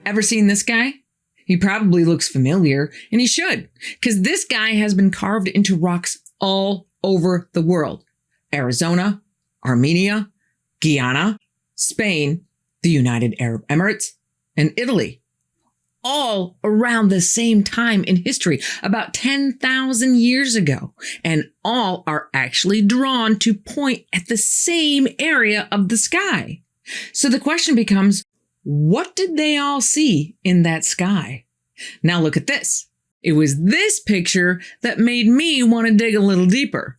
Ever seen this guy? He probably looks familiar, and he should, because this guy has been carved into rocks all over the world. Arizona, Armenia, Guyana, Spain, the United Arab Emirates, and Italy. All around the same time in history, about 10,000 years ago, and all are actually drawn to point at the same area of the sky. So the question becomes, what did they all see in that sky? Now look at this. It was this picture that made me want to dig a little deeper.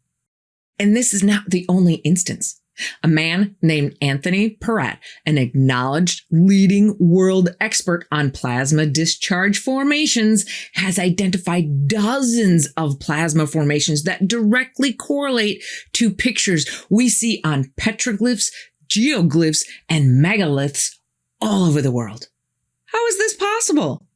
And this is not the only instance. A man named Anthony Peratt, an acknowledged leading world expert on plasma discharge formations, has identified dozens of plasma formations that directly correlate to pictures we see on petroglyphs, geoglyphs, and megaliths all over the world. How is this possible?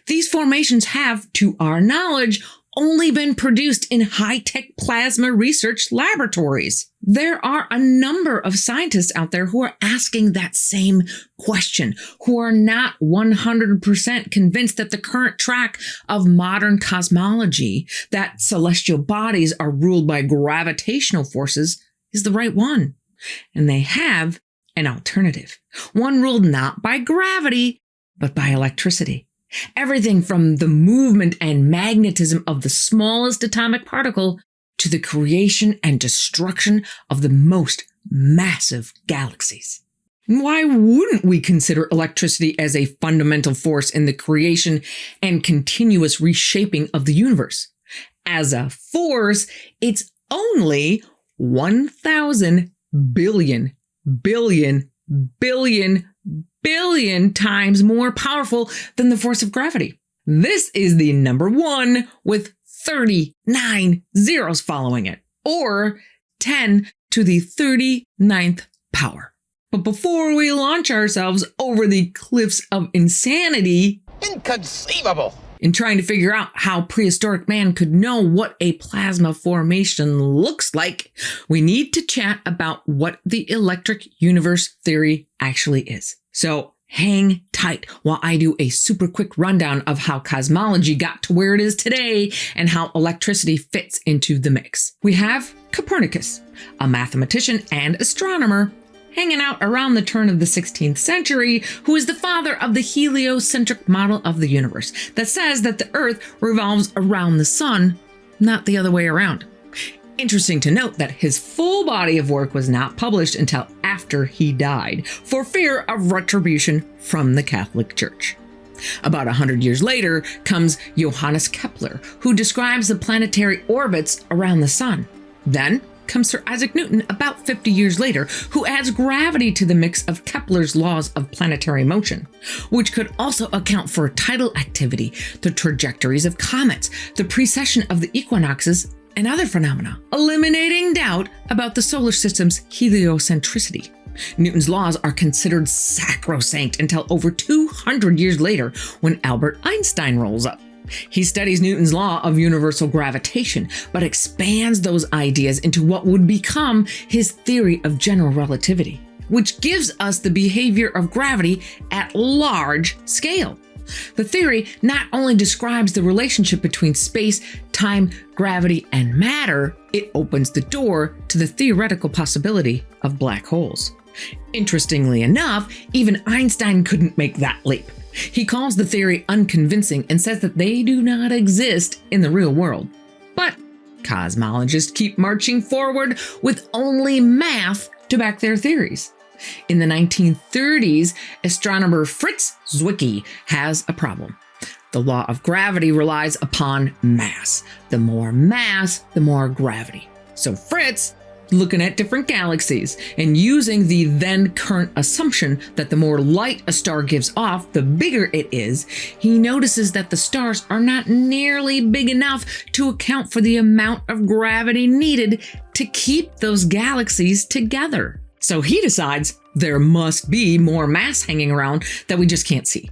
These formations have, to our knowledge, only been produced in high-tech plasma research laboratories. There are a number of scientists out there who are asking that same question, who are not 100% convinced that the current track of modern cosmology, that celestial bodies are ruled by gravitational forces, is the right one. And they have an alternative, one ruled not by gravity, but by electricity. Everything from the movement and magnetism of the smallest atomic particle to the creation and destruction of the most massive galaxies. And why wouldn't we consider electricity as a fundamental force in the creation and continuous reshaping of the universe? As a force, it's only 1,000 billion billion times more powerful than the force of gravity. This is the number one with 39 zeros following it, or 10 to the 39th power. But before we launch ourselves over the cliffs of insanity, inconceivable, in trying to figure out how prehistoric man could know what a plasma formation looks like, we need to chat about what the electric universe theory actually is. So hang tight while I do a super quick rundown of how cosmology got to where it is today and how electricity fits into the mix. We have Copernicus, a mathematician and astronomer, hanging out around the turn of the 16th century, who is the father of the heliocentric model of the universe that says that the Earth revolves around the sun, not the other way around. Interesting to note that his full body of work was not published until after he died, for fear of retribution from the Catholic Church. About 100 years later comes Johannes Kepler, who describes the planetary orbits around the sun. Then comes Sir Isaac Newton about 50 years later, who adds gravity to the mix of Kepler's laws of planetary motion, which could also account for tidal activity, the trajectories of comets, the precession of the equinoxes, and other phenomena, eliminating doubt about the solar system's heliocentricity. Newton's laws are considered sacrosanct until over 200 years later, when Albert Einstein rolls up. He studies Newton's law of universal gravitation, but expands those ideas into what would become his theory of general relativity, which gives us the behavior of gravity at large scale. The theory not only describes the relationship between space, time, gravity, and matter, it opens the door to the theoretical possibility of black holes. Interestingly enough, even Einstein couldn't make that leap. He calls the theory unconvincing and says that they do not exist in the real world. But cosmologists keep marching forward with only math to back their theories. In the 1930s, astronomer Fritz Zwicky has a problem. The law of gravity relies upon mass. The more mass, the more gravity. So Fritz, looking at different galaxies and using the then current assumption that the more light a star gives off, the bigger it is, he notices that the stars are not nearly big enough to account for the amount of gravity needed to keep those galaxies together. So he decides there must be more mass hanging around that we just can't see.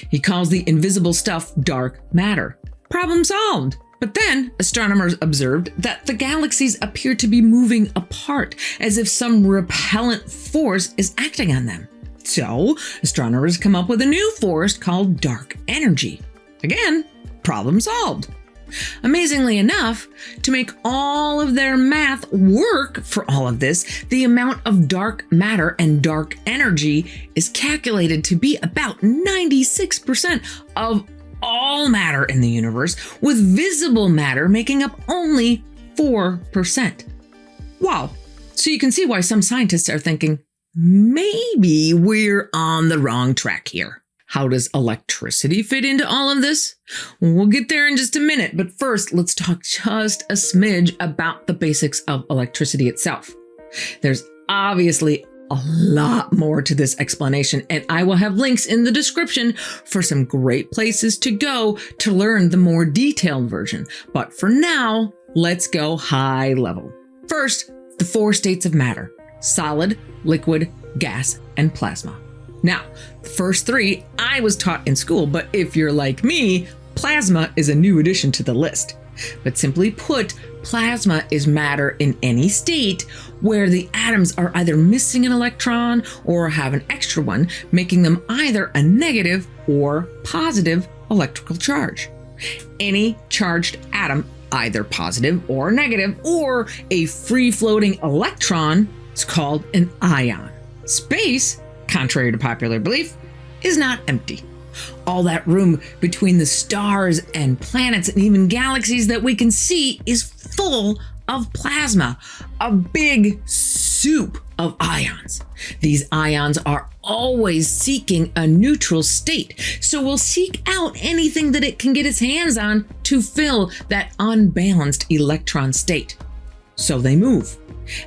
He calls the invisible stuff dark matter. Problem solved. But then astronomers observed that the galaxies appear to be moving apart, as if some repellent force is acting on them. So astronomers come up with a new force called dark energy. Again, problem solved. Amazingly enough, to make all of their math work for all of this, the amount of dark matter and dark energy is calculated to be about 96% of all matter in the universe, with visible matter making up only 4%. Wow. So you can see why some scientists are thinking, maybe we're on the wrong track here. How does electricity fit into all of this? We'll get there in just a minute, but first, let's talk just a smidge about the basics of electricity itself. There's obviously a lot more to this explanation, and I will have links in the description for some great places to go to learn the more detailed version. But for now, let's go high level. First, the 4 states of matter: solid, liquid, gas, and plasma. Now, the first 3 I was taught in school, but if you're like me, plasma is a new addition to the list. But simply put, plasma is matter in any state where the atoms are either missing an electron or have an extra one, making them either a negative or positive electrical charge. Any charged atom, either positive or negative, or a free-floating electron, is called an ion. Space, contrary to popular belief, is not empty. All that room between the stars and planets and even galaxies that we can see is full of plasma, a big soup of ions. These ions are always seeking a neutral state, so we'll seek out anything that it can get its hands on to fill that unbalanced electron state. So they move,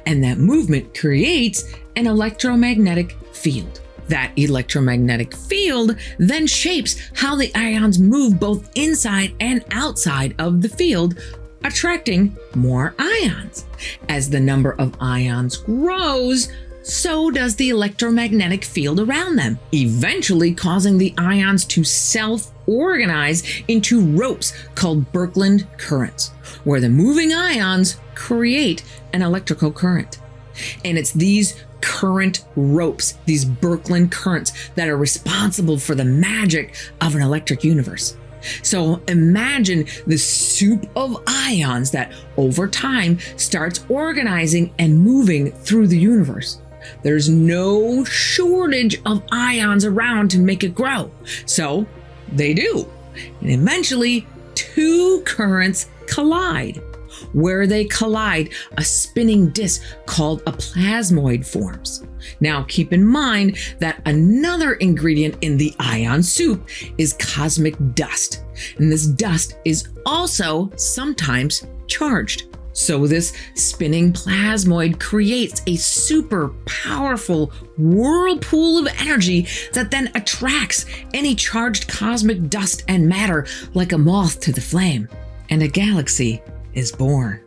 and that movement creates an electromagnetic field. That electromagnetic field then shapes how the ions move both inside and outside of the field, attracting more ions. As the number of ions grows, so does the electromagnetic field around them, eventually causing the ions to self-organize into ropes called Birkeland currents, where the moving ions create an electrical current. And it's these current ropes, these Birkeland currents, that are responsible for the magic of an electric universe. So imagine the soup of ions that over time starts organizing and moving through the universe. There's no shortage of ions around to make it grow. So they do. And eventually 2 currents collide. Where they collide, a spinning disk called a plasmoid forms. Now keep in mind that another ingredient in the ion soup is cosmic dust, and this dust is also sometimes charged. So this spinning plasmoid creates a super powerful whirlpool of energy that then attracts any charged cosmic dust and matter like a moth to the flame, and a galaxy is born.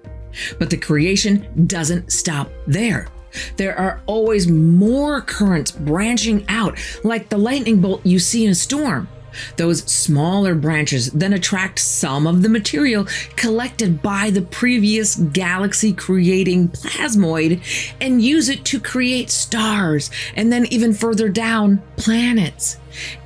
But the creation doesn't stop there. There are always more currents branching out, like the lightning bolt you see in a storm. Those smaller branches then attract some of the material collected by the previous galaxy-creating plasmoid and use it to create stars, and then even further down, planets.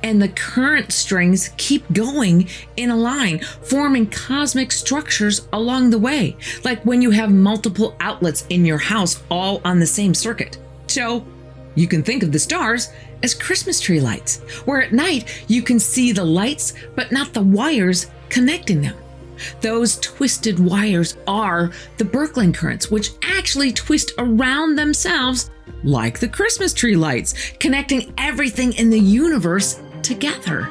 And the current strings keep going in a line, forming cosmic structures along the way, like when you have multiple outlets in your house all on the same circuit. So you can think of the stars as Christmas tree lights, where at night you can see the lights but not the wires connecting them. Those twisted wires are the Birkeland currents, which actually twist around themselves like the Christmas tree lights, connecting everything in the universe together.